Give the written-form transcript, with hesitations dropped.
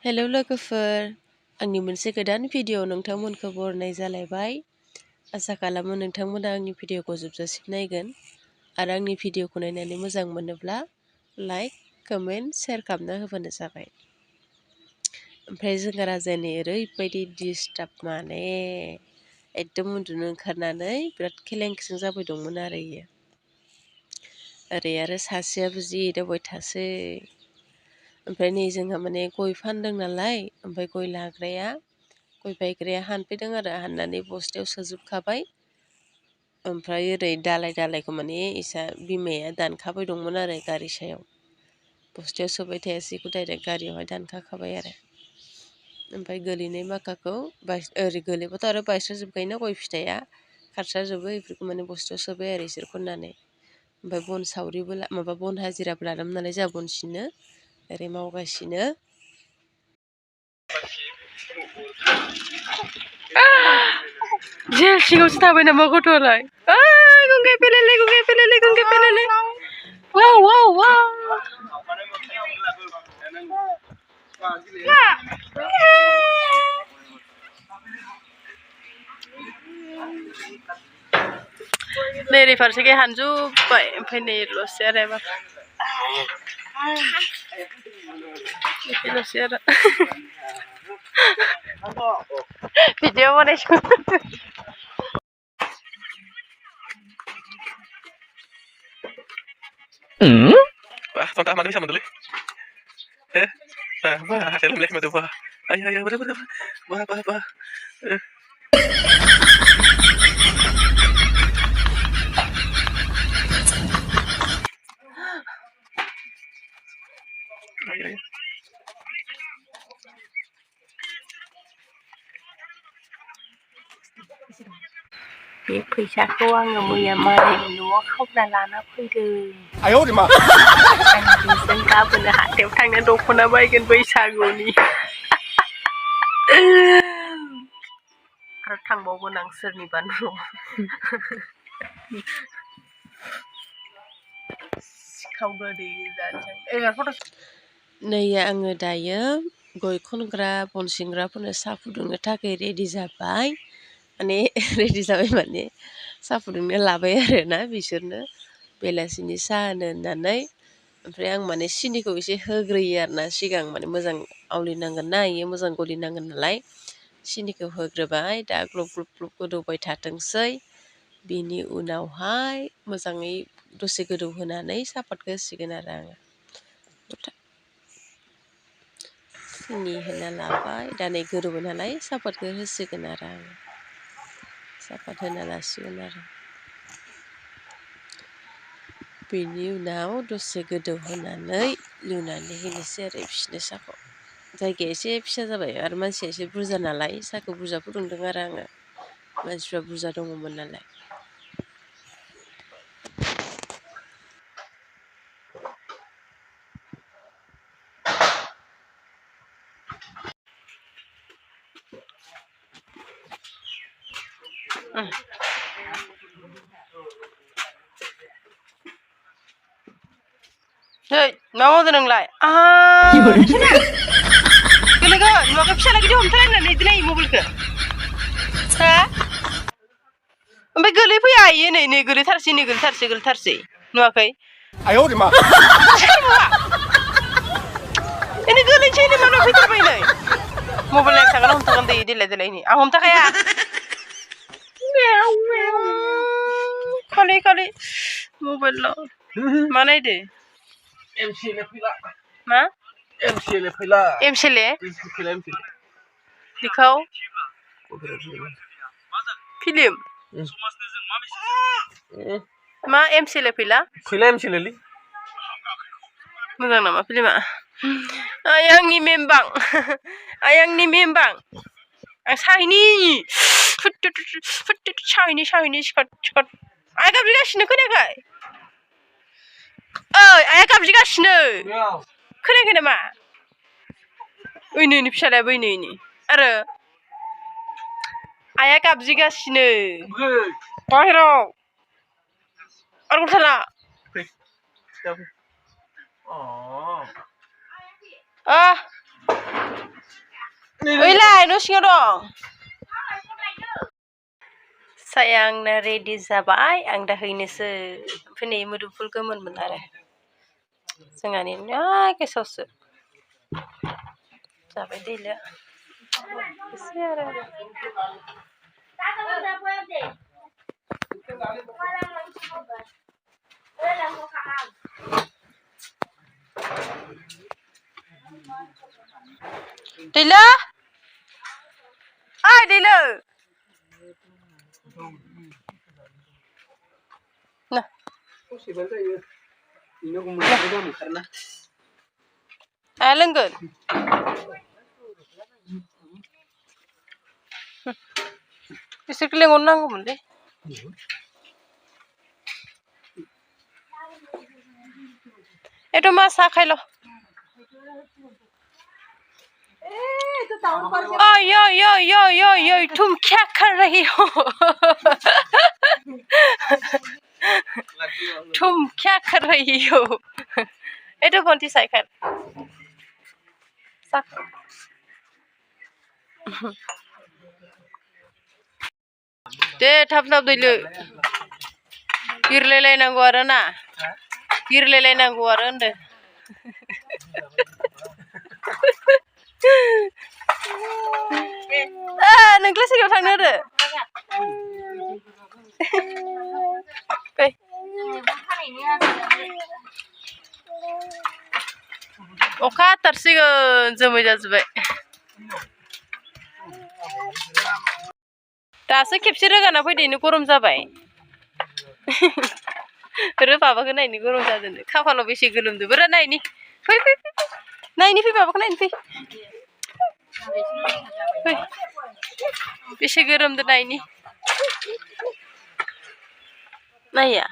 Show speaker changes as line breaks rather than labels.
Hello लोगोफोर आंनि मोनसे गोदान भिडिअ नोंथांमोनखौ बरायनाय जालायबाय आसा खालामो नोंथांमोना आंनि भिडिअखौ जोबजासिम नायगोन आरो आंनि भिडिअखौ नायनानै मोजां मोनोब्ला लाइक कमेन्ट शेयार खालामना होबानो जाबाय ओमफ्राय जोंहा राजानि ओरैबायदि डिस्टार्ब माने एकदम उन्दुनो ओंखारनानै बिराद खेलें-खेसें जाबाय दंमोन आरो इयो ओरै आरो सासेयाबो जि एदावबाय थासै ओमफ्राय नै जोंहा माने गय फानदों नालाय ओमफ्राय गय लाग्राया गय बायग्राया हानफैदों आरो हाननानै बस्थायाव सोजोबखाबाय ओमफ्राय ओरै दालायखौ माने इसा बिमाया दानखाबाय दंमोन आरो गारि सायाव बस्थायाव सोबाय थायासैखौ डाइरेक्ट गारियावहाय दानखाबाय आरो ओमफ्राय गोलैनाय माखाखौ ओरै गोलैबाथ' आरो बायस्राजोबखायोना गय फिथाइया खारस्राजोबो बेफोरखौ माने बस्थायाव सोबाय आरो इसोरखौ होननानै ओमफ्राय बन सावरिबो माबा बन हाजिराबो लादोंमोन नालाय जोंहा बन सिननो ओरै मावगासिनो जेल सिङावसो थाबाय नामा गथ'आलाय गंगाय पेलेले वाव वाव वाव नै ओरै फारसेखै हानजोब्बाय ओमफ्राय नै लसै आरो एबार लसै आरो video बानायसै
Wah, tonton mana bisa manduli? Wah, saya lihat madu wah. Ayo, bener. Wah. Ayo.
बे फैसाखौ आङो मैया मादैनि न'आव खावना लाना फैदों
Ayo, di mana?
आं बेजों गाबोन हाथायाव थांना दख'ना बायगोन बैसागुनि आरो थांबावगोन आं सोरनिबा न'आव सिखाव गोदै जानोसै नै आङो दायो गय खनग्रा बन सिंग्राफोरनो साहा फुदुंनो थाखाय रेडि जाबाय माने रेडि जाबाय माने साहा फुदुंनो लाबाय आरोना बिसोरनो बेलासिनि साहा होनो होननानै ओमफ्राय आं माने सिनिखौ एसे होग्रोयो आरोना सिगां माने मोजां आवलिनांगोन ना इयो मोजां गलिनांगोन नालाय सिनिखौ होग्रोबाय दा ग्लब गोदौबाय थाथोंसै बिनि उनावहाय मोजाङै दसे गोदौ होनानै साहापातखौ होसिगोन आरो आङो सिनि होना लाबाय दा नै गोदौबाय नालाय साहापातखौ होसिगोन आरो आङो साहापात होना लासिगोन आरो बेनि उनाव दसे गोदौ होनानै लुनानै होनोसै आरो बिसोरनो साहाखौ जायगाया एसे फिसा जाबाय आरो मानसिया एसे बुरजा नालाय साहाखौ बुरजा फुदुंदों आरो आङो मानसिफ्रा बुरजा दङमोन नालाय Hey, mau nenglah. Kelega, nuaka bisa lagi di hotel na ni dinai mobil ke? Ha? Ambil geli pun ya ini geli tarsi. Nuakai.
Ayo, di mana?
Ini geli cini mana fitur ini? Mobil yang sangat hontakan di ini. Ah hontak ya? Kali. Mobil lo. Mana ini?
MC Lepila.
Ma?
MC Lepila.
MC le?
Film.
Dikau? Film. Ma MC Lepila?
Film MC Leli.
Moga nama film ah. Ayang ni membang. Ang shiny. Shiny sikat. Ayah kau juga sini kena kai? Ayah kau juga sini. Kena nama? Ini bisa lah ini. Ada. Ayah kau juga sini. Bahiro. Aku salah.
Oh.
ओइलाय न' सिङाव दं साया आंना ready जाबाय आं दा हैनोसै ओमफ्राय नै मोदोमफुल गोमोनमोन आरो जोंहानि गेसावसो जाबाय दैलो एसे आरो दैलो ओइ दैलो ना लोंगोन बिसोरखौ लेंहरनांगौमोनलै ये तो मासा खाइलो यो यो यो यो यो तुम क्या कर रही हो तुम क्या कर रही हो ये तो कौन सी साइकिल दे थाब थाब दैलो गिरलायलायनांगौ आरो ना गिरलायलायनांगौ आरो होनदो नोंलाय सिगाङाव थांनो आरो अखा हाथारसिगोन जोमै जाजोब्बाय दासो खेबसे रोगाना फैदोंनो गरम जाबाय बाबाखौ नायनो गरम जादों खाफालाव बेसे गोलोमदों बोरा नायनि फै फै नायनि फै बाबाखौ नायनो फै बेसे गोरोमदों नायनि नाया